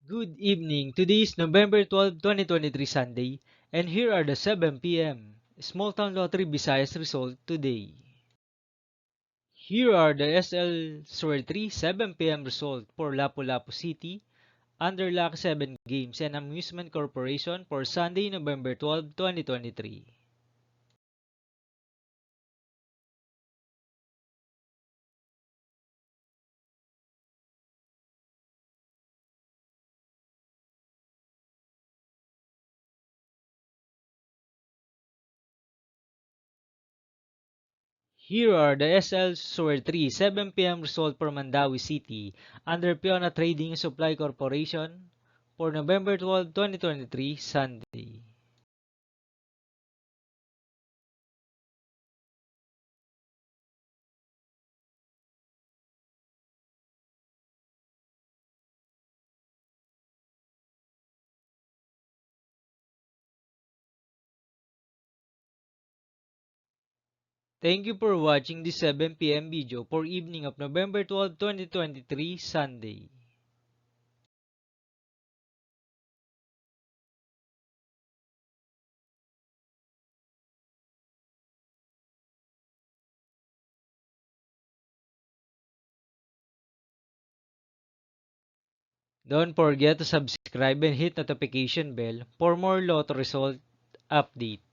Good evening. Today is November 12, 2023 Sunday, and here are the 7 p.m. Small Town Lottery Visayas result today. Here are the SL Story 3 7 p.m. result for Lapu-Lapu City, under Lucky 7 Games and Amusement Corporation for Sunday, November 12, 2023. Here are the SL Story 3 7 p.m. result for Mandawi City, under Piona Trading and Supply Corporation for November 12, 2023, Sunday. Thank you for watching this 7 p.m. video for evening of November 12, 2023, Sunday. Don't forget to subscribe and hit notification bell for more lotto result update.